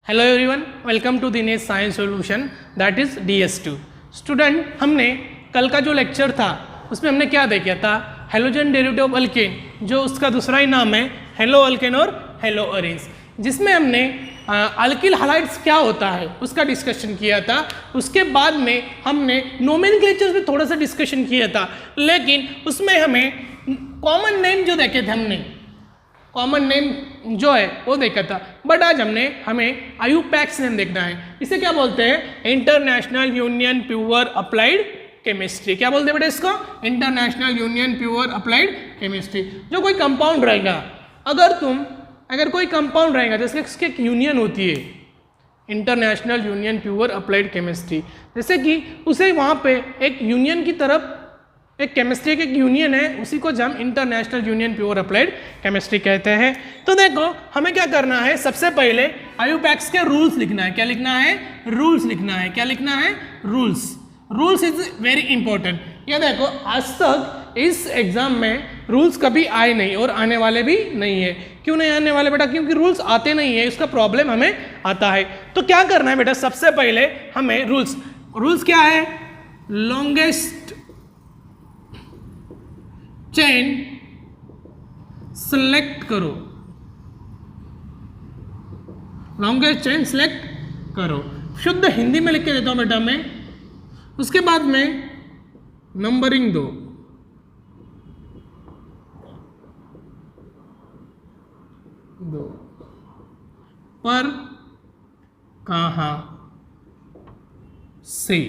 Hello everyone, welcome to Dinesh science solution that is DS2। Student, हमने कल का जो लेक्चर था उसमें हमने क्या देखा था? हेलोजन डेरिवेटिव ऑफ अल्केन, जो उसका दूसरा ही नाम है हेलो अल्केन और हेलो अरेन्स, जिसमें हमने अल्किल हैलाइड्स क्या होता है उसका डिस्कशन किया था। उसके बाद में हमने नोमेनक्लेचर में थोड़ा सा डिस्कशन किया था, लेकिन उसमें हमें कॉमन नेम जो देखे थे, हमने कॉमन नेम जो है वो देखा था। बट आज हमें IUPAC नेम देखना है। इसे क्या बोलते हैं? International union pure applied chemistry. क्या बोलते हैं बेटा इसको? International union pure applied chemistry. जो कोई कंपाउंड रहेगा, अगर कोई कंपाउंड रहेगा जैसे इसकी एक यूनियन होती है, international union pure applied chemistry, जैसे कि उसे वहाँ पे एक यूनियन की तरफ एक केमिस्ट्री की एक यूनियन है, उसी को हम international union pure applied chemistry कहते हैं। तो देखो, हमें क्या करना है, सबसे पहले IUPAC के रूल्स लिखना है। क्या लिखना है? रूल्स लिखना है। क्या लिखना है? Rules. Rules is very important. ये देखो, आज तक इस एग्जाम में रूल्स कभी आए नहीं और आने वाले भी नहीं है। क्यों नहीं आने वाले बेटा? क्योंकि रूल्स आते नहीं है, इसका प्रॉब्लम हमें आता है। तो क्या करना है बेटा, सबसे पहले हमें रूल्स क्या है? लॉन्गेस्ट चेन सिलेक्ट करो, लॉन्गेस्ट चेन सिलेक्ट करो। शुद्ध हिंदी में लिख के देता हूं बेटा मैं। उसके बाद में नंबरिंग दो। पर कहां से,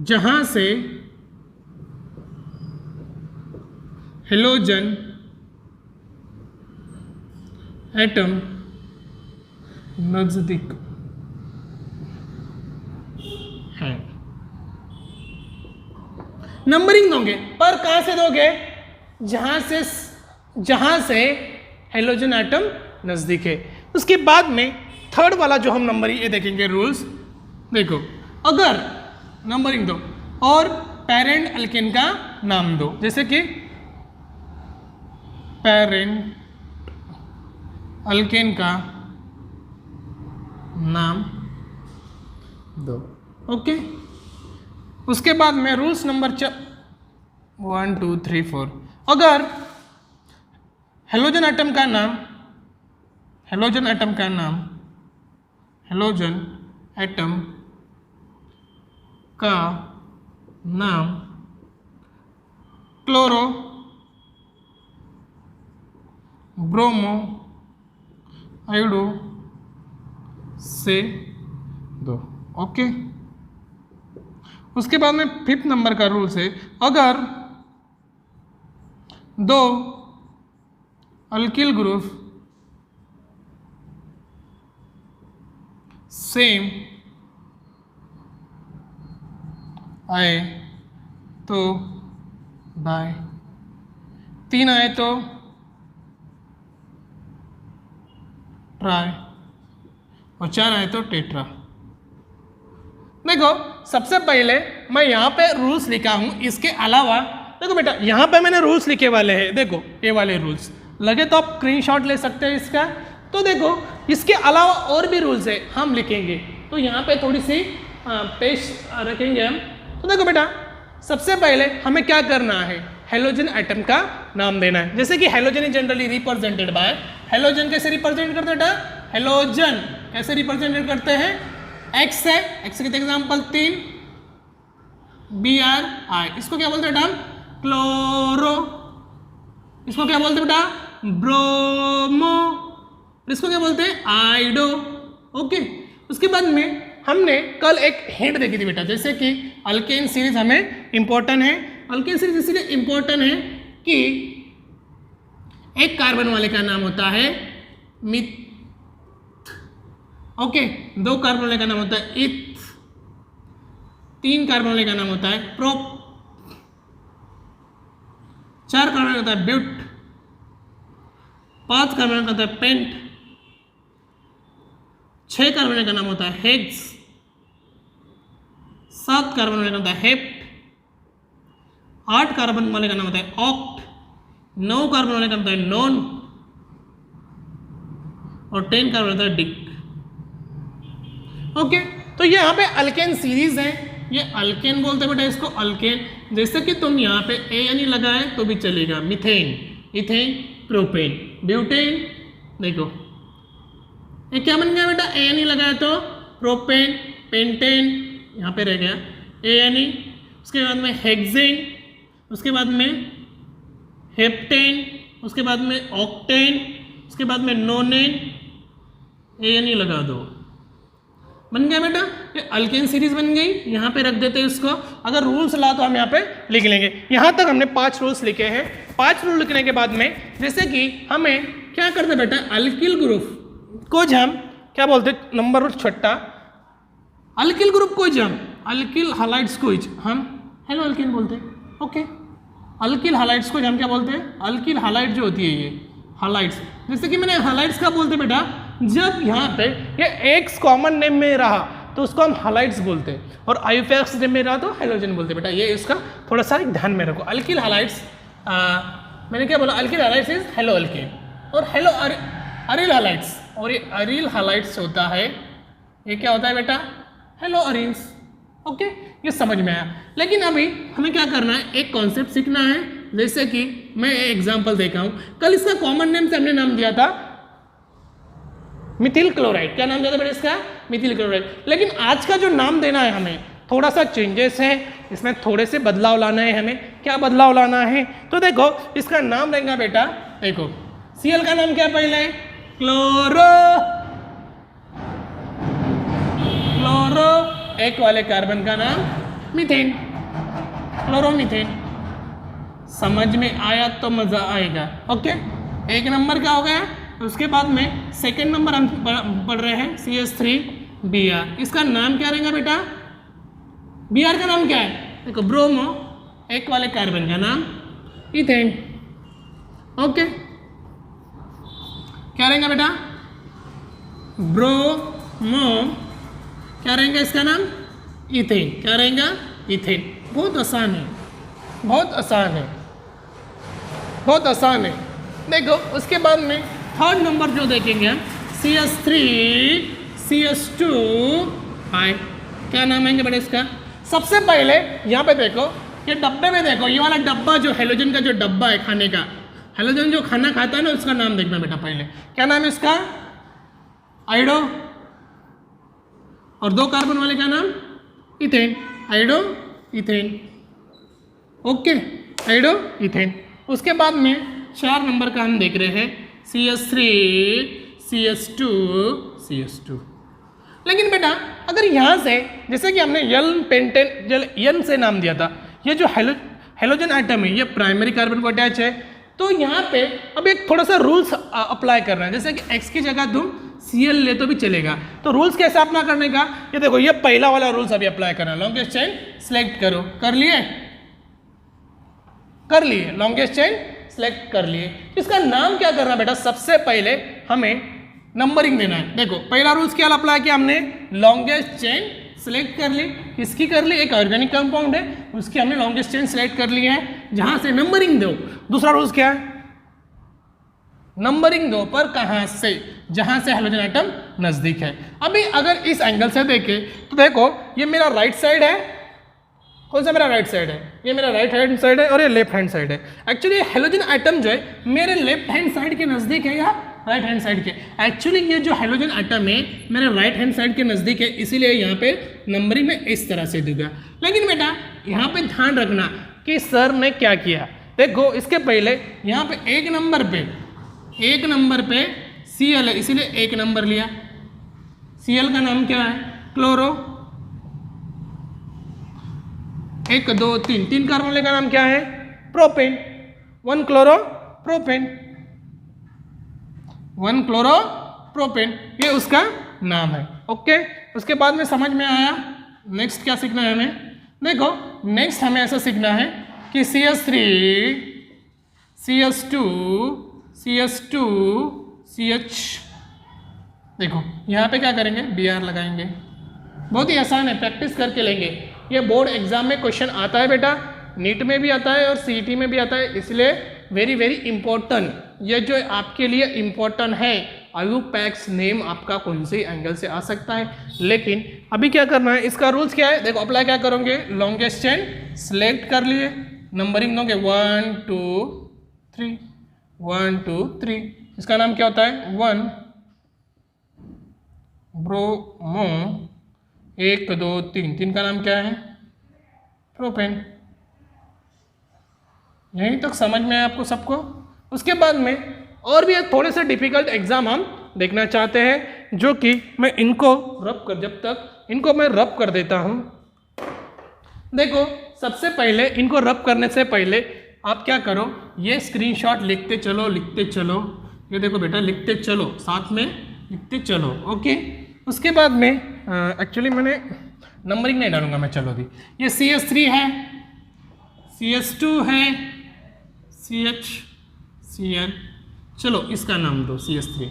जहां से हेलोजन एटम नजदीक है। नंबरिंग दोगे, पर कहां से दोगे? जहां से हेलोजन एटम नजदीक है। उसके बाद में थर्ड वाला जो हम नंबर ये देखेंगे रूल्स। देखो, अगर नंबरिंग दो और पेरेंट अल्केन का नाम दो, जैसे कि पेरेंट अल्केन का नाम दो। ओके, उसके बाद में रूल्स नंबर 1 2 3 4। अगर हेलोजन एटम का नाम क्लोरो ब्रोमो आयोडो से दो। ओके, उसके बाद में 5th नंबर का रूल है, अगर दो अल्किल ग्रुप सेम आए तो डाई, 3 आए तो ट्राई और 4 आए तो टेट्रा। देखो, सबसे पहले मैं यहाँ पे रूल्स लिखा हूँ। इसके अलावा देखो बेटा, यहाँ पे मैंने रूल्स लिखे वाले हैं। देखो, ये वाले रूल्स लगे तो आप स्क्रीनशॉट ले सकते हैं इसका। तो देखो, इसके अलावा और भी रूल्स है, हम लिखेंगे। तो यहाँ पे थोड़ी सी पेश रखेंगे हम। तो देखो बेटा, सबसे पहले हमें क्या करना है? हेलोजन एटम का नाम देना है। जैसे कि halogen is generally represented by, halogen कैसे रिप्रेजेंट करते हैं बेटा? हेलोजन कैसे रिप्रेजेंट करते हैं? एक्स है, एक्स के एग्जांपल 3 BRI। इसको क्या बोलते हैं बेटा? क्लोरो। इसको क्या बोलते हैं बेटा? ब्रोमो। इसको क्या बोलते हैं? आइडो। ओके, उसके बाद में हमने कल एक हिंट देखी थी बेटा, जैसे कि अल्केन सीरीज हमें इंपॉर्टेंट है। अल्केन सीरीज इसलिए इंपॉर्टेंट है कि एक कार्बन वाले का नाम होता है मिथ। ओके, 2 कार्बन वाले का नाम होता है इथ, 3 कार्बन वाले का नाम होता है प्रोप, 4 कार्बन होता है ब्यूट, 5 कार्बन का होता है पेंट, 6 कार्बन का नाम होता है हेक्स, 7 कार्बन वाले का होता है हेप्ट, 8 कार्बन वाले का नाम होता है ऑक्ट, 9 कार्बन वाले का होता है नॉन और 10 कार्बन होता है डिक। ओके, तो ये यहाँ पे अल्केन सीरीज है, ये अल्केन बोलते हैं बेटा इसको, अल्केन। जैसे कि तुम यहाँ पे ANE लगाए तो भी चलेगा, मीथेन, इथेन, प्रोपेन, ब्यूटेन। देखो ये क्या बन गया बेटा, ANE लगाया तो प्रोपेन, पेंटेन, यहाँ पे रह गया ANE, उसके बाद में हेक्सेन, उसके बाद में हेप्टेन, उसके बाद में ऑक्टेन, उसके बाद में नोनेन, ANE लगा दो, बन गया बेटा, ये अल्केन सीरीज बन गई। यहाँ पे रख देते हैं इसको, अगर रूल्स ला तो हम यहाँ पे लिख लेंगे। यहाँ तक हमने 5 रूल्स लिखे हैं। 5 रूल लिखने के बाद में जैसे कि हमें क्या करते बेटा, अल्किल ग्रुप को हम क्या बोलते, नंबर रूल छठा, अल्किल ग्रुप को हम अल्किल हालाइड्स को हम हेलो अल्किन बोलते हैं। ओके, अल्किल हालाइड्स को हम क्या बोलते हैं, अल्किल हालाइड जो होती है ये हालाइड्स। जैसे कि मैंने हालाइड्स का बोलते बेटा, जब यहाँ पे ये एक्स कॉमन नेम में रहा तो उसको हम हालाइड्स बोलते हैं, और आईयूएक्स नेम में रहा तो हेलोजन बोलते हैं बेटा। ये इसका थोड़ा सा ध्यान में रखो। अल्किल हालाइड्स, मैंने क्या बोला, अल्किल हालाइड्स इज हेलो अल्केन, और हेलो अरिल हालाइड्स, और ये अरिल हालाइड्स होता है, ये क्या होता है बेटा, हेलो अरिल्स। ओके, ये समझ में आया। लेकिन अभी हमें क्या करना है, एक कॉन्सेप्ट सीखना है। जैसे कि मैं एग्जाम्पल देखा हूँ, कल इसका कॉमन नेम से हमने नाम दिया था मिथिल क्लोराइड। क्या नाम दिया था बेटा इसका, मिथिल क्लोराइड। लेकिन आज का जो नाम देना है हमें थोड़ा सा चेंजेस है, इसमें थोड़े से बदलाव लाना है हमें। क्या बदलाव लाना है, तो देखो इसका नाम रहेगा बेटा, देखो Cl का नाम क्या पहले, क्लोरो, एक वाले कार्बन का नाम मीथेन, क्लोरोमीथेन। समझ में आया तो मजा आएगा। ओके, एक नंबर क्या हो गया। उसके बाद में सेकंड नंबर हम पढ़ रहे हैं CH3Br। इसका नाम क्या रहेगा बेटा, Br का नाम क्या है, देखो ब्रोमो, एक वाले कार्बन का नाम इथेन। ओके, क्या रहेगा बेटा, ब्रोमो, क्या रहेगा इसका नाम, इथेन। क्या रहेगा, इथेन। बहुत आसान है, बहुत आसान है, बहुत आसान है। देखो उसके बाद में थर्ड नंबर जो देखेंगे हम CH3 CH2 हाय, क्या नाम आएंगे बेटा इसका। सबसे पहले यहाँ पे देखो, ये डब्बे में देखो, ये वाला डब्बा जो हेलोजन का जो डब्बा है खाने का, हेलोजन जो खाना खाता है ना, उसका नाम देखना बेटा पहले। क्या नाम है इसका, आइडो, और 2 कार्बन वाले का नाम इथेन, आइडो इथेन। Okay, आइडो ethane. उसके बाद में 4 नंबर का हम देख रहे हैं CH3 CH2 CH2। लेकिन बेटा अगर यहाँ से, जैसे कि हमने एन से नाम दिया था, ये जो हेलोजन आइटम है ये प्राइमरी कार्बन को अटैच है, तो यहाँ पे अब एक थोड़ा सा रूल्स अप्लाई करना है। जैसे कि X की जगह तुम Cl ले तो भी चलेगा, तो रूल्स कैसे अप्लाई करने का, ये देखो ये पहला वाला रूल्स अभी अप्लाई करना है। लॉन्गेस्ट चेन सिलेक्ट करो, कर लिए, कर लिए, लॉन्गेस्ट चेन सिलेक्ट कर लिए। इसका नाम क्या करना बेटा, सबसे पहले हमें नंबरिंग देना है। देखो पहला रूल्स क्या अप्लाई किया हमने, लॉन्गेस्ट चेन सिलेक्ट कर ली, किसकी कर ली, एक ऑर्गेनिक कंपाउंड है उसकी हमने लॉन्गेस्ट चेन सिलेक्ट कर ली है, जहां से नंबरिंग दो। दूसरा रूल्स क्या है, नंबरिंग दो पर कहां से, जहां से हेलोजन आइटम नजदीक है। अभी अगर इस एंगल से देखें तो देखो ये मेरा राइट साइड है, कौन सा मेरा राइट साइड है, ये मेरा राइट हैंड साइड है और ये लेफ्ट हैंड साइड है। एक्चुअली हेलोजन आइटम जो है मेरे लेफ्ट हैंड साइड के नजदीक है या राइट हैंड साइड के। एक्चुअली ये जो हेलोजन आइटम है मेरे राइट हैंड साइड के नजदीक है, इसीलिए यहाँ पे नंबरिंग में इस तरह से दूंगा। लेकिन बेटा यहाँ पे ध्यान रखना कि सर ने क्या किया, देखो इसके पहले यहाँ पे एक नंबर पे Cl है, इसीलिए 1 नंबर लिया। Cl का नाम क्या है, क्लोरो, 1 2 3, 3 कार्बन वाले का नाम क्या है, propane, 1 chloro propane, 1 chloro propane, ये उसका नाम है। ओके, उसके बाद में समझ में आया। नेक्स्ट क्या सीखना है हमें, देखो नेक्स्ट हमें ऐसा सीखना है कि CH3 CH2 CH2 CH, देखो यहाँ पे क्या करेंगे, Br लगाएंगे। बहुत ही आसान है, प्रैक्टिस करके लेंगे। ये बोर्ड एग्जाम में क्वेश्चन आता है बेटा, नीट में भी आता है और CET में भी आता है, इसलिए वेरी वेरी इंपॉर्टेंट, ये जो आपके लिए इम्पोर्टेंट है आयुपैक्स नेम आपका कौन से एंगल से आ सकता है। लेकिन अभी क्या करना है, इसका रूल्स क्या है, देखो अप्लाई क्या करोगे, लॉन्गेस्ट चेन सिलेक्ट कर लिए, नंबरिंग दोगे 1 2 3 1 2 3। इसका नाम क्या होता है, 1 ब्रोमो, 1 2 3, 3 का नाम क्या है, प्रोपेन। यहीं तक समझ में आया आपको सबको। उसके बाद में और भी थोड़े से डिफिकल्ट एग्जाम हम देखना चाहते हैं, जो कि मैं इनको रब कर, जब तक इनको मैं रब कर देता हूं। देखो सबसे पहले इनको रब करने से पहले आप क्या करो, ये स्क्रीनशॉट लिखते चलो लिखते चलो, ये देखो बेटा लिखते चलो, साथ में लिखते चलो, ओके। उसके बाद में एक्चुअली मैंने नंबरिंग नहीं डालूंगा मैं, चलो दी, ये CS3 है, CS2 है, CH, चलो इसका नाम दो CS3।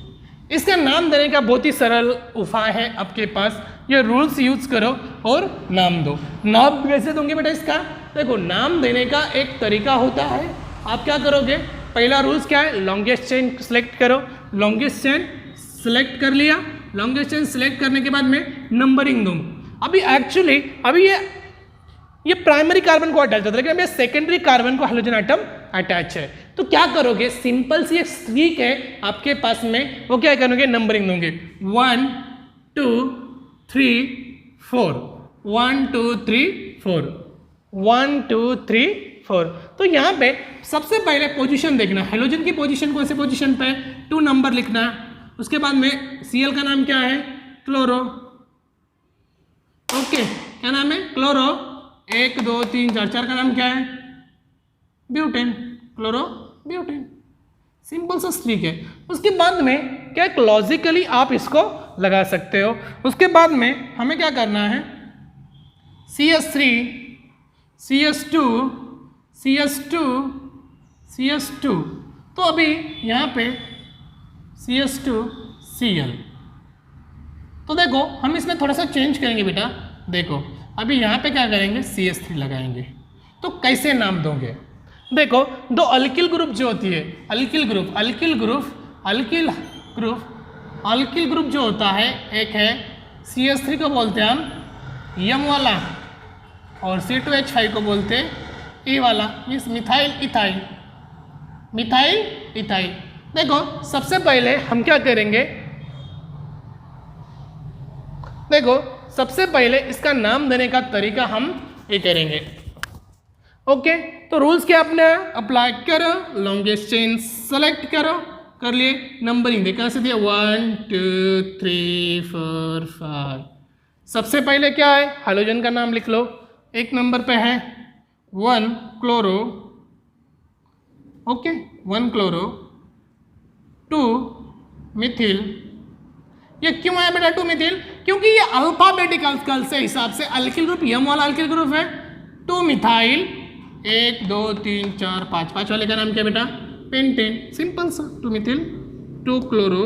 इसका नाम देने का बहुत ही सरल उपाय है आपके पास, ये रूल्स यूज करो और नाम दो। नाम कैसे दोगे बेटा इसका, देखो नाम देने का एक तरीका होता है। आप क्या करोगे, पहला रूल्स क्या है, लॉन्गेस्ट चेन सेलेक्ट करो, लॉन्गेस्ट चेन सेलेक्ट कर लिया, लॉन्गेस्ट चेन सेलेक्ट करने के बाद में नंबरिंग दूंगा। अभी एक्चुअली अभी ये प्राइमरी कार्बन को अटैच होता है, लेकिन अभी सेकेंडरी कार्बन को हाइड्रोजन एटम अटैच है। तो क्या करोगे, सिंपल सी एक स्ट्रीक है आपके पास में, वो क्या करोगे, नंबरिंग दोगे 1 2 3 4 1 2 3 4 1 2 3 4। तो यहाँ पे सबसे पहले पोजीशन देखना, हेलोजन की पोजीशन कौन से पोजीशन पे, 2 नंबर लिखना है। उसके बाद में Cl का नाम क्या है, क्लोरो, ओके, क्या नाम है, क्लोरो। 1 2 3 4 4 का नाम क्या है, ब्यूटेन, क्लोरो ब्यूटेन। सिंपल सा स्ट्रीक है। उसके बाद में क्या लॉजिकली आप इसको लगा सकते हो। उसके बाद में हमें क्या करना है, CS3 CS2 CS2 CS2। तो अभी यहाँ पे CS2 Cl, तो देखो हम इसमें थोड़ा सा चेंज करेंगे बेटा। देखो अभी यहाँ पे क्या करेंगे, CS3 लगाएंगे। तो कैसे नाम दोगे, देखो दो अल्किल ग्रुप जो होती है, अल्किल ग्रुप जो होता है, एक है CS3 को बोलते हैं हम यम वाला, और C2H5 को बोलते हैं E वाला, मीन्स मिथाइल इथाइल। देखो सबसे पहले हम क्या करेंगे, देखो सबसे पहले इसका नाम देने का तरीका हम ये करेंगे, ओके। तो रूल्स क्या अपने अप्लाई करो, लॉन्गेस्ट चेन सेलेक्ट करो, कर लिए, नंबरिंग देखा से दिया 1 2 3 4 5। सबसे पहले क्या है, हाइड्रोजन का नाम लिख लो, एक नंबर पे है 1 क्लोरो, ओके, 1 क्लोरो, 2 मिथिल। ये क्यों है बेटा 2 मिथिल, क्योंकि ये अल्फाबेटिकल से हिसाब से अल्किल ग्रुप यम वाला अल्किल ग्रुप है। 2 मिथाइल, 1 2 3 4 5, 5 वाले का नाम क्या बेटा, पेंटेन। सिंपल सा, 2 Mithil 2 chloro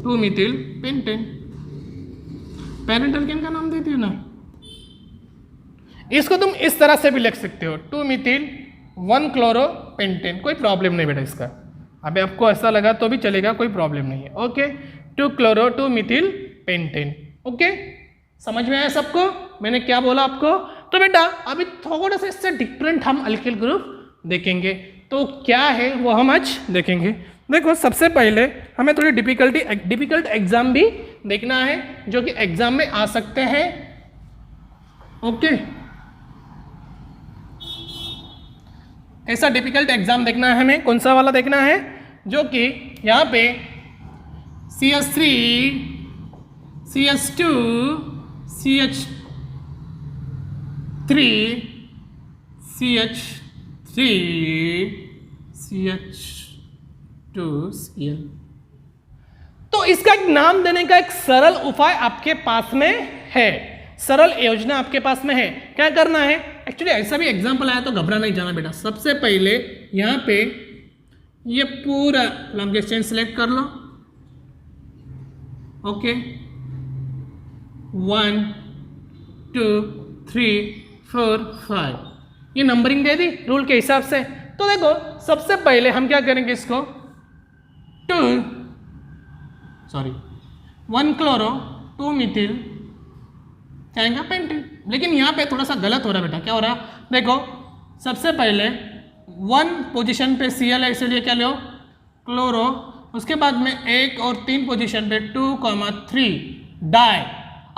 2 Mithil pentane. Parent alkane का नाम देती हो ना, इसको तुम इस तरह से भी लिख सकते हो, 2 मिथिल 1 क्लोरो पेंटेन, कोई प्रॉब्लम नहीं बेटा इसका। अभी आपको ऐसा लगा तो भी चलेगा, कोई प्रॉब्लम नहीं है, okay. 2 chloro 2 Mithil pentane, okay. समझ में आया सबको मैंने क्या बोला आपको। तो बेटा अभी थोड़ा सा इससे डिफरेंट हम अल्किल ग्रुप देखेंगे, तो क्या है वो हम आज देखेंगे। देखो सबसे पहले हमें थोड़ी डिफिकल्ट एग्जाम भी देखना है, जो कि एग्जाम में आ सकते हैं, ओके। ऐसा डिफिकल्ट एग्जाम देखना है हमें, कौन सा वाला देखना है, जो कि यहाँ पे CS3 CS2 CH3 CH3 CH2 Cl। तो इसका नाम देने का एक सरल उपाय आपके पास में है, सरल योजना आपके पास में है। क्या करना है, एक्चुअली ऐसा भी एग्जाम्पल आया तो घबरा नहीं जाना बेटा। सबसे पहले यहाँ पे ये पूरा लॉन्गेस्ट चेन सेलेक्ट कर लो, ओके। 1 2 3 4 5, ये नंबरिंग दे दी रूल के हिसाब से। तो देखो सबसे पहले हम क्या करेंगे, इसको 2 सॉरी 1 क्लोरो 2 मिथिल क्या आएगा पेंटेन। लेकिन यहाँ पे थोड़ा सा गलत हो रहा है बेटा, क्या हो रहा है देखो, सबसे पहले 1 पोजीशन पे Cl है इसलिए क्या लो क्लोरो, उसके बाद में 1 और 3 पोजीशन पे 2,3 डाई।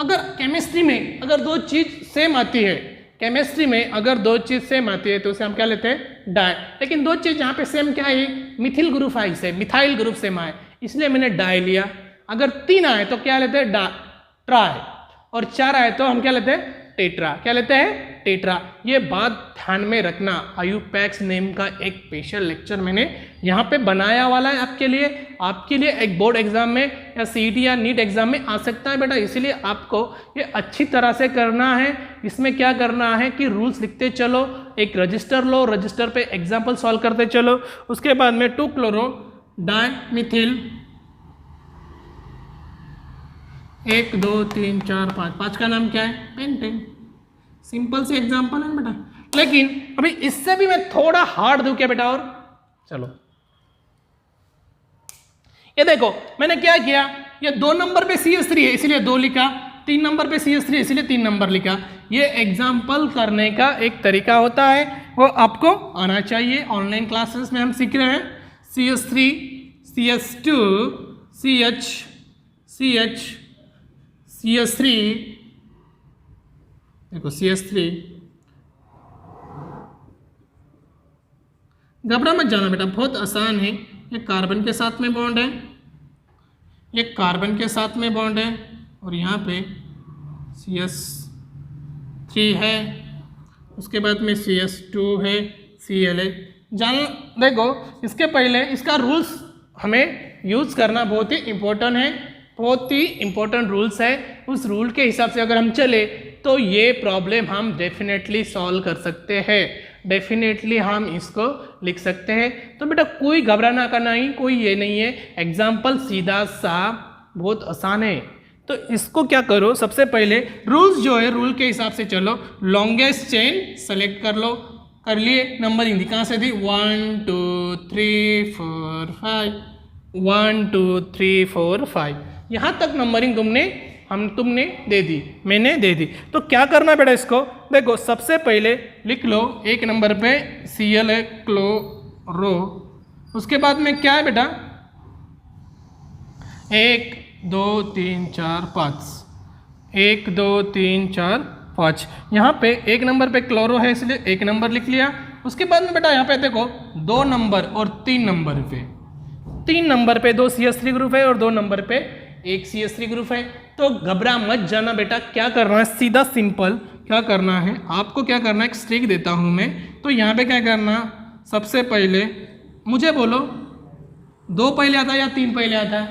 अगर केमिस्ट्री में अगर दो चीज़ सेम आती है, केमिस्ट्री में अगर दो चीज़ सेम आती है तो उसे हम क्या लेते हैं डाई। लेकिन दो चीज़ यहाँ पे सेम क्या है, मिथिल ग्रुप आई से मिथाइल ग्रुप सेम आए इसलिए मैंने डाई लिया। अगर 3 आए तो क्या लेते हैं ट्राई, और 4 आए तो हम क्या लेते हैं टेट्रा। क्या लेते हैं टेट्रा। ये बात ध्यान में रखना। आयुपैक्स नेम का एक स्पेशल लेक्चर मैंने यहाँ पे बनाया वाला है आपके लिए एक बोर्ड एग्जाम में या सीईटी या नीट एग्जाम में आ सकता है बेटा, इसीलिए आपको ये अच्छी तरह से करना है। इसमें क्या करना है कि रूल्स लिखते चलो, एक रजिस्टर लो, रजिस्टर पे एग्जाम्पल सॉल्व करते चलो, उसके बाद में 2 क्लोरो डाई मिथिल 1 2 3 4 5 का नाम क्या है पेंटेन। सिंपल से एग्जांपल है बेटा। लेकिन अभी इससे भी मैं थोड़ा हार्ड दूं क्या बेटा, और चलो ये देखो मैंने क्या किया, ये 2 नंबर पे CH3 है इसलिए 2 लिखा, 3 नंबर पे CH3 इसलिए 3 नंबर लिखा। ये एग्जाम्पल करने का एक तरीका होता है, वो आपको आना चाहिए। ऑनलाइन क्लासेस में हम सीख रहे हैं CH3 CH2 CH3 देखो CH3, घबरा मत जाना बेटा, बहुत आसान है। ये कार्बन के साथ में बॉन्ड है, ये कार्बन के साथ में बॉन्ड है, और यहाँ पे CH3 है, उसके बाद में CH2 है, Cl है। जान देखो इसके पहले इसका रूल्स हमें यूज़ करना बहुत ही इम्पोर्टेंट है, बहुत ही इम्पोर्टेंट रूल्स है। उस रूल के हिसाब से अगर हम चले तो ये प्रॉब्लम हम डेफिनेटली सॉल्व कर सकते हैं, डेफिनेटली हम इसको लिख सकते हैं। तो बेटा कोई घबराना का नहीं, कोई ये नहीं है, एग्जाम्पल सीधा सा बहुत आसान है। तो इसको क्या करो, सबसे पहले रूल्स जो है रूल के हिसाब से चलो, लॉन्गेस्ट चेन सेलेक्ट कर लो, कर लिए। नंबरिंग दी कहाँ से दी 1 2 3 4 5 1 2 3 4 5 यहाँ तक नंबरिंग तुमने दे दी, मैंने दे दी। तो क्या करना बेटा इसको देखो, सबसे पहले लिख लो 1 नंबर पे Cl है क्लोरो, उसके बाद में क्या है बेटा 1 2 3 4 5 1 2 3 4 5 यहाँ पे 1 नंबर पे क्लोरो है इसलिए 1 नंबर लिख लिया। उसके बाद में बेटा यहाँ पे देखो 2 नंबर और 3 नंबर पे 3 नंबर पे 2 CH3 ग्रुप है और 2 नंबर पे 1 CH3 ग्रुप है। तो घबरा मत जाना बेटा, क्या करना है सीधा सिंपल क्या करना है आपको, क्या करना है एक स्ट्रिक देता हूँ मैं। तो यहाँ पे क्या करना, सबसे पहले मुझे बोलो 2 पहले आता या 3 पहले आता है।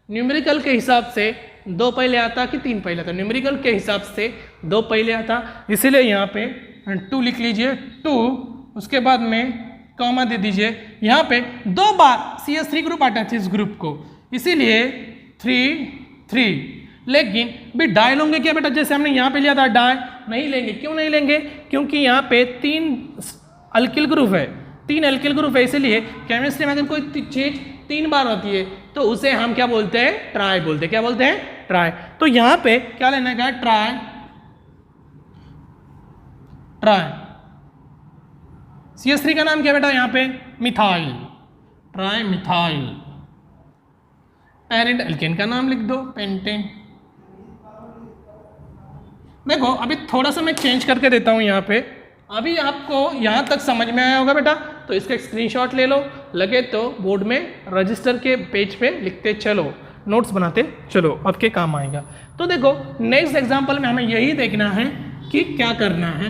न्यूमेरिकल के हिसाब से 2 पहले आता कि 3 पहले आता, न्यूमेरिकल के हिसाब से 2 पहले आता, इसीलिए यहाँ पे 2 लिख लीजिए 2, उसके बाद में कॉमा दे दीजिए। यहाँ पे 2 बार CH3 ग्रुप आता है इस ग्रुप को, इसीलिए 3 लेकिन भी डाई लेंगे क्या बेटा, जैसे हमने यहाँ पे लिया था डाई नहीं लेंगे। क्यों नहीं लेंगे, क्योंकि यहाँ पे 3 अल्किल ग्रुप है, 3 अल्किल ग्रुप है, इसलिए केमिस्ट्री में अगर कोई चीज 3 बार होती है तो उसे हम क्या बोलते हैं ट्राई बोलते हैं। क्या बोलते हैं ट्राई। तो यहाँ पे क्या लेना है ट्राई CH3 का नाम क्या बेटा यहाँ पे methyl, trimethyl. Parent alkane का नाम लिख दो पेंटेन। देखो अभी थोड़ा सा मैं चेंज करके देता हूँ यहाँ पे, अभी आपको यहाँ तक समझ में आया होगा बेटा, तो इसका एक स्क्रीनशॉट ले लो, लगे तो बोर्ड में रजिस्टर के पेज पे लिखते चलो, नोट्स बनाते चलो, आपके काम आएगा। तो देखो नेक्स्ट एग्जांपल में हमें यही देखना है कि क्या करना है।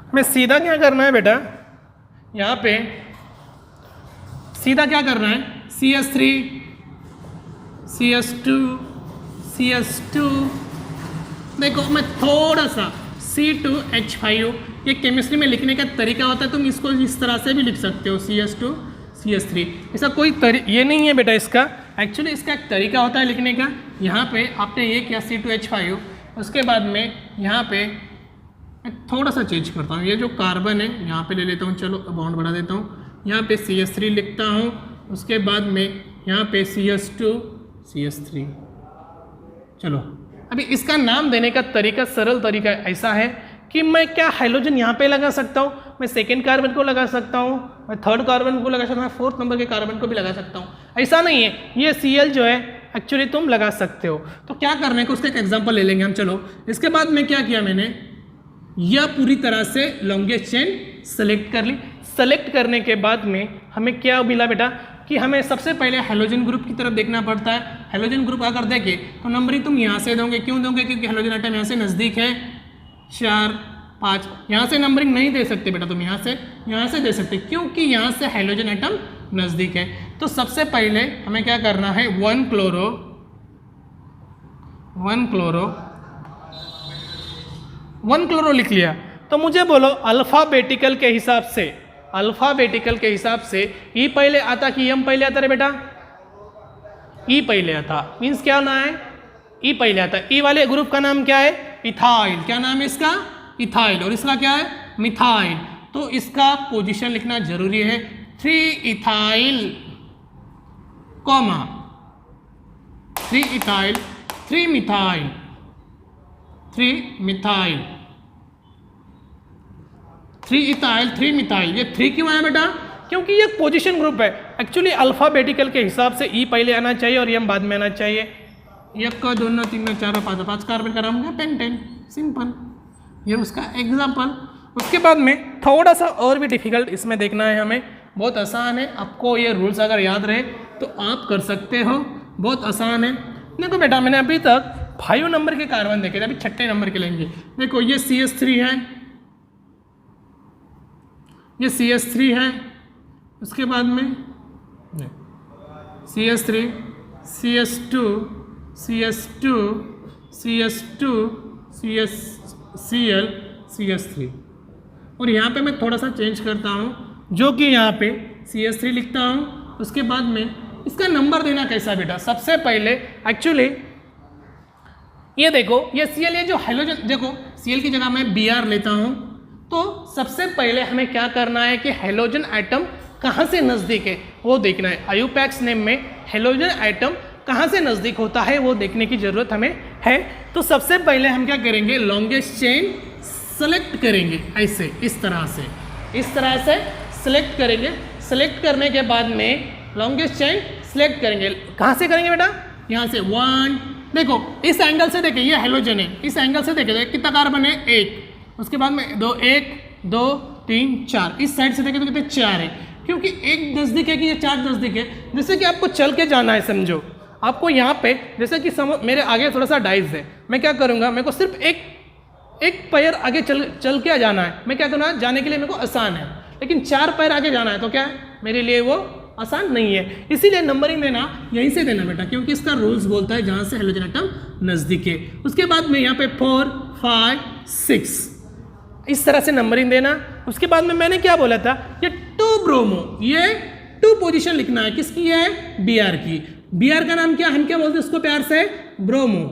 हमें सीधा क्या करना है बेटा, यहाँ पे सीधा क्या करना है CH3 CH2 देखो मैं थोड़ा सा C2H5, ये केमिस्ट्री में लिखने का तरीका होता है, तुम इसको इस तरह से भी लिख सकते हो CH2 CH3, ऐसा कोई ये नहीं है बेटा, इसका एक्चुअली इसका एक तरीका होता है लिखने का। यहाँ पे आपने ये किया C2H5, उसके बाद में यहाँ पे मैं थोड़ा सा चेंज करता हूँ, ये जो कार्बन है यहाँ पे ले लेता हूँ, चलो बॉन्ड बढ़ा देता हूँ, यहाँ पे CH3 लिखता हूँ, उसके बाद में यहाँ पे CH2 CH3। चलो अभी इसका नाम देने का तरीका, सरल तरीका ऐसा है कि मैं क्या हाइड्रोजन यहाँ पे लगा सकता हूँ, मैं सेकेंड कार्बन को लगा सकता हूँ, मैं थर्ड कार्बन को लगा सकता हूँ, फोर्थ नंबर के कार्बन को भी लगा सकता हूँ। ऐसा नहीं है, ये Cl जो है एक्चुअली तुम लगा सकते हो। तो क्या करने को उसका एक एग्जांपल ले लेंगे हम। चलो इसके बाद में क्या किया मैंने, यह पूरी तरह से लॉन्गेस्ट चेन सेलेक्ट कर ली। सेलेक्ट करने के बाद में हमें क्या मिला बेटा कि हमें सबसे पहले हाइड्रोजन ग्रुप की तरफ देखना पड़ता है। हाइड्रोजन ग्रुप अगर देखें तो नंबरिंग तुम यहाँ से दोगे, क्यों दोगे, क्योंकि हाइड्रोजन आइटम यहाँ से नज़दीक है, 4 5। यहाँ से नंबरिंग नहीं दे सकते बेटा, तुम यहाँ से दे सकते, क्योंकि यहाँ से हाइड्रोजन आइटम नज़दीक है। तो सबसे पहले हमें क्या करना है, 1 क्लोरो लिख लिया। तो मुझे बोलो अल्फ़ाबेटिकल के हिसाब से ई पहले आता कि एम पहले आता रे बेटा, ई पहले आता, मीन्स क्या होना है, ई पहले आता। ई वाले ग्रुप का नाम क्या है, इथाइल। क्या नाम है इसका, इथाइल, और इसका क्या है, मिथाइल। तो इसका पोजीशन लिखना जरूरी है, 3 ethyl comma 3 ethyl 3 methyl 3 methyl 3 ethyl 3 methyl. ये 3 क्यों आया बेटा, क्योंकि ये पोजीशन ग्रुप है। एक्चुअली अल्फ़ाबेटिकल के हिसाब से ई पहले आना चाहिए और एम बाद में आना चाहिए। 1 2 3 4 5 कार्बन का नाम है पेंटेन, सिंपल। ये उसका एग्जाम्पल। उसके बाद में थोड़ा सा और भी डिफिकल्ट इसमें देखना है हमें, बहुत आसान है। आपको ये रूल्स अगर याद रहे तो आप कर सकते हो, बहुत आसान है। देखो बेटा मैंने अभी तक 5 नंबर के कार्बन देखे थे, अभी 6 नंबर के लेंगे। देखो ये CH3 है, ये CH3 है, उसके बाद में CH3 CH2 CH2 CH2 CL CH3, और यहाँ पे मैं थोड़ा सा चेंज करता हूँ, जो कि यहाँ पे CH3 लिखता हूँ। उसके बाद में इसका नंबर देना कैसा बेटा, सबसे पहले एक्चुअली ये देखो ये Cl, ये जो हाइड्रोजन, देखो Cl की जगह मैं Br लेता हूँ। तो सबसे पहले हमें क्या करना है कि हाइड्रोजन आइटम कहाँ से नज़दीक है वो देखना है। आयुपैक्स नेम में हाइड्रोजन आइटम कहाँ से नज़दीक होता है वो देखने की ज़रूरत हमें है। तो सबसे पहले हम क्या करेंगे, लॉन्गेस्ट चेन सेलेक्ट करेंगे, ऐसे इस तरह से सेलेक्ट करेंगे। सेलेक्ट करने के बाद में लॉन्गेस्ट चेन सेलेक्ट करेंगे। कहाँ से करेंगे बेटा, यहाँ से 1, देखो इस एंगल से देखें, ये हाइड्रोजन है, इस एंगल से देखें कितना कार्बन है, 1। उसके बाद में 1 2 3 4, इस साइड से देखें तो कितने 4 है, क्योंकि एक नज़दीक है कि ये 4 नज़दीक है। जैसे कि आपको चल के जाना है, समझो आपको यहाँ पे जैसे कि मेरे आगे थोड़ा सा डाइस है, मैं क्या करूँगा, मेरे को सिर्फ एक पैर आगे चल के जाना है। मैं क्या करूँगा, जाने के लिए मेरे को आसान है, लेकिन 4 पैर आगे जाना है तो क्या है, मेरे लिए वो आसान नहीं है। इसीलिए नंबरिंग देना यहीं से देना बेटा, क्योंकि इसका रूल्स बोलता है जहाँ से हाइड्रोजन एटम नज़दीक है। उसके बाद में यहाँ पे 4 5 6 इस तरह से नंबरिंग देना। उसके बाद में मैंने क्या बोला था, ये 2 ब्रोमो, ये 2 पोजीशन लिखना है, किसकी है, Br की। Br का नाम क्या, हम क्या बोलते हैं उसको प्यार से, ब्रोमो।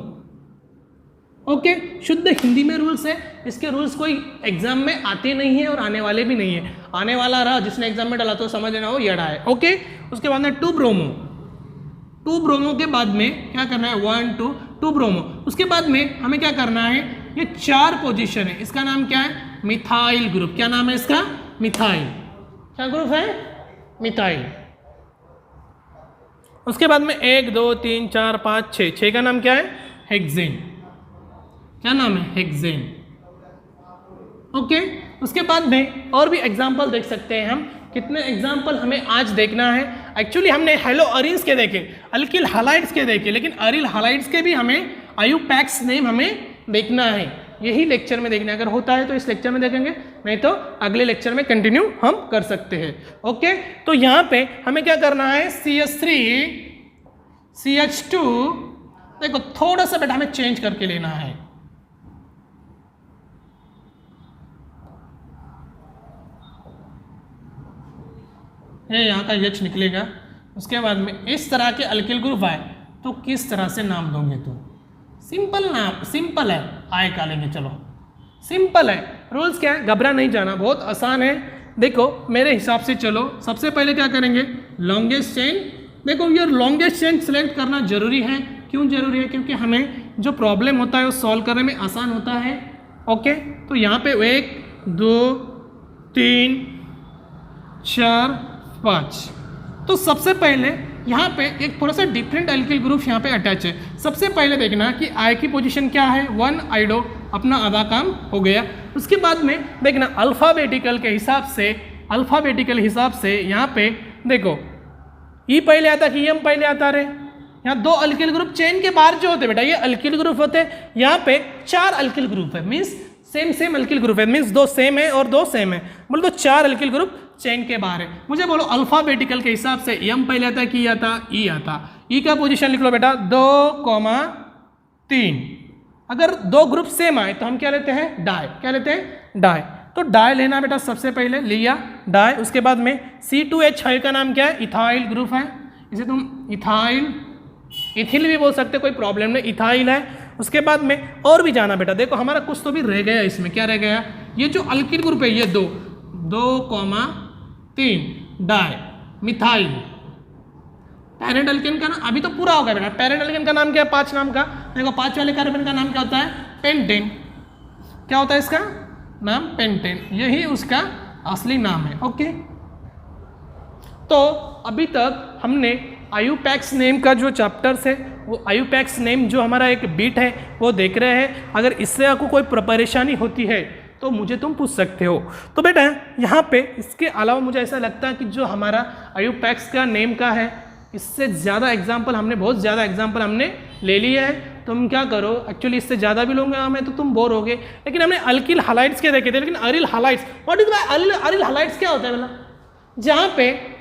ओके, शुद्ध हिंदी में रूल्स है, इसके रूल्स कोई एग्जाम में आते नहीं है और आने वाले भी नहीं है। आने वाला रहा, जिसने एग्जाम में डाला तो समझ लेना हो यड़ा है। ओके, उसके बाद में 2 ब्रोमो के बाद में क्या करना है, 1 2 ब्रोमो। उसके बाद में हमें क्या करना है, ये 4 पोजीशन है, इसका नाम क्या है, मिथाइल ग्रुप। क्या नाम है इसका, मिथाइल। क्या ग्रुप है, मिथाइल। उसके बाद में 1 2 3 4 5 6 का नाम क्या है, हेक्सेन। क्या नाम है, हेक्सेन। ओके, उसके बाद में और भी एग्जाम्पल देख सकते हैं हम। कितने एग्जाम्पल हमें आज देखना है। एक्चुअली हमने हेलो अरीन्स के देखे, अल्किल हालाइड्स के देखे, लेकिन अरिल हालाइड्स के भी हमें आयुपैक्स नेम हमें देखना है। यही लेक्चर में देखना है, अगर होता है तो इस लेक्चर में देखेंगे, नहीं तो अगले लेक्चर में कंटिन्यू हम कर सकते हैं। ओके, तो यहाँ पे हमें क्या करना है, CH3 CH2, देखो थोड़ा सा बेटा हमें चेंज करके लेना है। ये यहाँ का H निकलेगा। उसके बाद में इस तरह के अल्किल ग्रुप आए तो किस तरह से नाम दोगे, तो सिंपल नाम, सिंपल है, आय का लेंगे। चलो सिंपल है, रूल्स क्या है, घबरा नहीं जाना, बहुत आसान है। देखो मेरे हिसाब से चलो सबसे पहले क्या करेंगे, लॉन्गेस्ट चेन। देखो ये लॉन्गेस्ट चेन सेलेक्ट करना जरूरी है। क्यों जरूरी है? क्योंकि हमें जो प्रॉब्लम होता है वो सॉल्व करने में आसान होता है। ओके, तो यहाँ पे 1 2 3 4 5। तो सबसे पहले यहाँ पे एक थोड़ा सा डिफरेंट एल्किल ग्रुप यहाँ पे अटैच है। सबसे पहले देखना कि आई की पोजीशन क्या है, 1 आइडो, अपना आधा काम हो गया। उसके बाद में देखना अल्फ़ाबेटिकल के हिसाब से, अल्फ़ाबेटिकल हिसाब से यहाँ पे देखो ई पहले आता कि एम पहले आता रे। यहाँ 2 अल्किल ग्रुप चेन के बाहर जो होते बेटा ये अल्किल ग्रुप होते हैं। यहाँ पे 4 अल्किल ग्रुप है, मीन्स सेम अल्किल ग्रुप है, मीन्स 2 सेम है और 2 सेम है, बोलो तो 4 अल्किल ग्रुप चेन के बाहर है। मुझे बोलो अल्फ़ाबेटिकल के हिसाब से एम पहले आता कि आता, ई आता। ई का पोजीशन लिख लो बेटा 2,3। अगर 2 ग्रुप सेम आए तो हम क्या लेते हैं, डाई। क्या लेते हैं, डाई। तो डाई लेना बेटा, सबसे पहले लिया डाई। उसके बाद में C2H5 का नाम क्या है, इथाइल ग्रुप है। इसे तुम इथाइल, इथिल भी बोल सकते, कोई प्रॉब्लम नहीं, इथाइल है। उसके बाद में और भी जाना बेटा, देखो हमारा कुछ तो भी रह गया इसमें। क्या रह गया, ये जो अल्किल ग्रुप है ये 2,3 डाई मिथाइल। पैरेंट अल्केन का ना अभी तो पूरा हो गया बेटा। पैरेंट अल्केन का नाम क्या है, 5 नाम का। देखो 5 वाले कार्बन का नाम क्या होता है, पेंटेन। क्या होता है इसका नाम, पेंटेन। यही उसका असली नाम है। ओके, तो अभी तक हमने आयुपैक्स नेम का जो चैप्टर्स है वो आयुपैक्स नेम जो हमारा एक बीट है वो देख रहे हैं। अगर इससे आपको कोई परेशानी होती है तो मुझे तुम पूछ सकते हो। तो बेटा यहाँ पे इसके अलावा मुझे ऐसा लगता है कि जो हमारा आयुपैक्स का नेम का है इससे ज़्यादा एग्जाम्पल हमने, बहुत ज़्यादा एग्जाम्पल हमने ले लिए है। तुम क्या करो, एक्चुअली इससे ज़्यादा भी लोगे हमें तो तुम बोर होगे। लेकिन हमने अल्किल हालाइट्स के देखे थे, लेकिन aryl halides, what is aryl halides क्या होता है बोला, जहाँ पे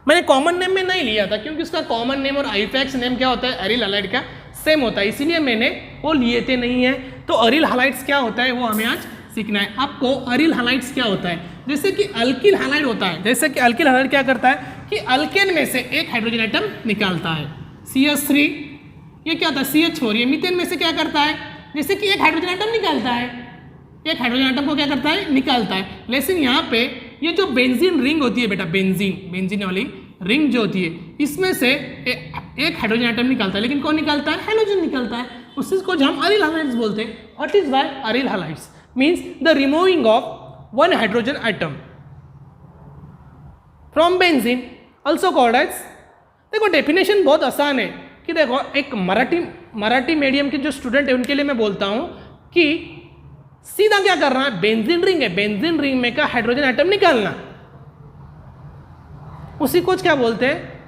मैंने कॉमन नेम में नहीं लिया था क्योंकि उसका कॉमन नेम और आयुपैक्स नेम क्या होता है, अरिल हालाइट का सेम होता है, इसीलिए मैंने वो लिए थे नहीं है। तो अरिल हालाइट्स क्या होता है वो हमें आज सीखना है। आपको अरिल हालाइट्स क्या होता है, जैसे कि अल्किल हालाइड होता है, जैसे कि अल्किल हालाइड क्या करता है कि अल्केन में से एक हाइड्रोजन एटम निकालता है, CH3, ये क्या होता है CH4। ये मीथेन में से क्या करता है, जैसे कि एक हाइड्रोजन एटम निकालता है, एक हाइड्रोजन एटम को क्या करता है, निकालता है। लेकिन यहाँ पे ये जो बेंजीन रिंग होती है बेटा, बेंजीन वाली रिंग जो होती है इसमें से एक हाइड्रोजन एटम निकालता है, लेकिन कौन निकालता है, हेलोजन निकालता है। उसी को हम अरिल हालाइड्स बोलते हैं। What is by aryl halides, means the removing of one hydrogen atom from benzene, also called as. देखो डेफिनेशन बहुत आसान है कि देखो एक मराठी मीडियम के जो स्टूडेंट है उनके लिए मैं बोलता हूँ कि सीधा क्या करना है, बेंजीन रिंग है, बेंजीन रिंग में का हाइड्रोजन एटम निकालना, उसी को क्या बोलते हैं,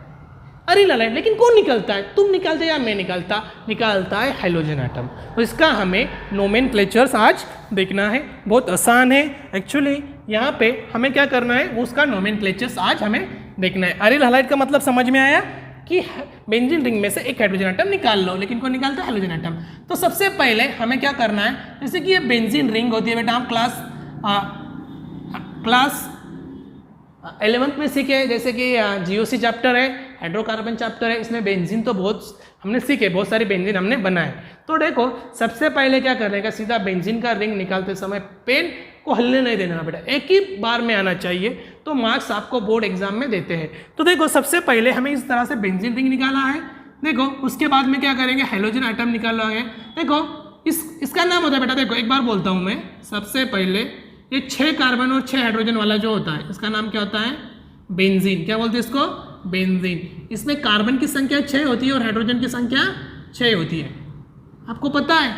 अरिल हालाइड। लेकिन कौन निकलता है, तुम निकालते या मैं निकालता, निकालता है हाइड्रोजन एटम। तो इसका हमें नोमेनक्लेचर्स आज देखना है, बहुत आसान है एक्चुअली। यहाँ पे हमें क्या करना है, उसका नोमेनक्लेचर्स आज हमें देखना है। अरिल हालाइड का मतलब समझ में आया कि बेंजीन रिंग में से एक हाइड्रोजन एटम निकाल लो, लेकिन कौन निकालता है, हाइड्रोजन एटम। तो सबसे पहले हमें क्या करना है, जैसे कि ये बेंजीन रिंग होती है बेटा, हम क्लास 11th में सीखे, जैसे कि GOC चैप्टर है, हाइड्रोकार्बन चैप्टर है, इसमें बेंजीन तो बहुत हमने सीखे, बहुत सारी बेंजीन हमने बनाए। तो देखो सबसे पहले क्या करने का, सीधा बेंजीन का रिंग निकालते समय पेन को हलने नहीं देना बेटा, एक ही बार में आना चाहिए, तो मार्क्स आपको बोर्ड एग्जाम में देते हैं। तो देखो सबसे पहले हमें इस तरह से बेंजीन रिंग निकाला है। देखो उसके बाद में क्या करेंगे, हाइड्रोजन एटम निकाला है। देखो इसका नाम होता है बेटा, देखो एक बार बोलता हूँ मैं, सबसे पहले ये 6 कार्बन और 6 हाइड्रोजन वाला जो होता है इसका नाम क्या होता है, बेंजीन। क्या बोलते हैं इसको, बेंजीन। इसमें कार्बन की संख्या 6 होती है और हाइड्रोजन की संख्या 6 होती है। आपको पता है,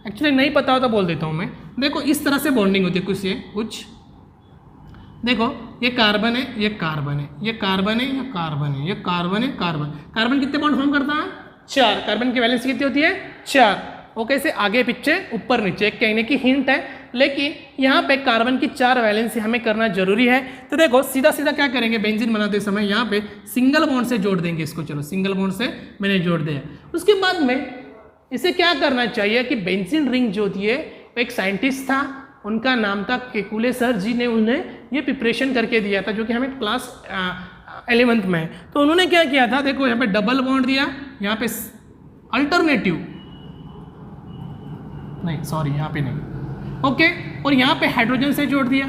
एक्चुअली नहीं पता हो तो बोल देता हूँ मैं। देखो इस तरह से बॉन्डिंग होती है कुछ देखो ये कार्बन है, ये कार्बन है, ये कार्बन है, ये कार्बन है, ये कार्बन है, कार्बन। कार्बन कितने बॉन्ड फॉर्म करता है, 4। कार्बन की वैलेंसी कितनी होती है, 4। वो कैसे, आगे पीछे ऊपर नीचे, एक कहने की हिंट है, लेकिन यहाँ पे कार्बन की 4 वैलेंसी हमें करना जरूरी है। तो देखो सीधा सीधा क्या करेंगे, बेंजीन बनाते समय यहाँ पे सिंगल बॉन्ड से जोड़ देंगे इसको। चलो सिंगल बॉन्ड से मैंने जोड़ दिया। उसके बाद में इसे क्या करना चाहिए कि बेंजीन रिंग जो होती है, एक साइंटिस्ट था, उनका नाम था केकुले सर जी ने उन्हें ये प्रिपरेशन करके दिया था, जो कि हमें क्लास 11th में है। तो उन्होंने क्या किया था, देखो यहाँ पे डबल बॉन्ड दिया, यहाँ पे अल्टरनेटिव नहीं, सॉरी यहाँ पे नहीं, ओके, और यहाँ पे हाइड्रोजन से जोड़ दिया।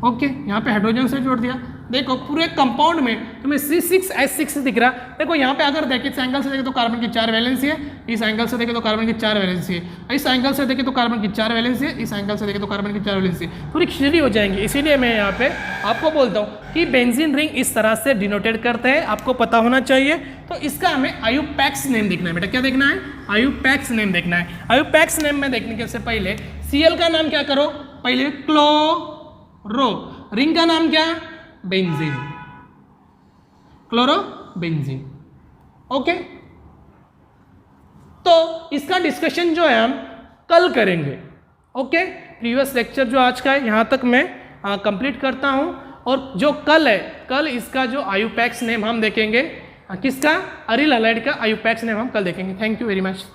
ओके, यहाँ पे हाइड्रोजन से जोड़ दिया। देखो पूरे कंपाउंड में तुम्हें C6H6 दिख रहा। देखो यहाँ पे अगर देखें इस एंगल से देखें तो कार्बन की 4 वैलेंसी है, इस एंगल से देखें तो कार्बन की 4 वैलेंसी है, इस एंगल से देखें तो कार्बन की 4 वैलेंसी है, इस एंगल से देखें तो कार्बन की 4 वैलेंसी है, पूरी खिचड़ी हो जाएंगी। इसीलिए मैं यहाँ पे आपको बोलता हूँ कि बेंजीन रिंग इस तरह से डिनोटेड करते हैं, आपको पता होना चाहिए। तो इसका हमें आयुपैक्स नेम देखना है बेटा। क्या देखना है? आयुपैक्स नेम देखना है। आयुपैक्स नेम में देखने के से पहले Cl का नाम क्या करो? पहले क्लोरो, रिंग का नाम क्या? Benzene, chlorobenzene. ओके, तो इसका डिस्कशन जो है हम कल करेंगे। ओके, प्रीवियस लेक्चर जो आज का है यहाँ तक मैं कंप्लीट करता हूँ, और जो कल है, कल इसका जो आयुपैक्स नेम हम देखेंगे, किसका? अरिल हैलाइड का आयुपैक्स नेम हम कल देखेंगे। Thank you very much.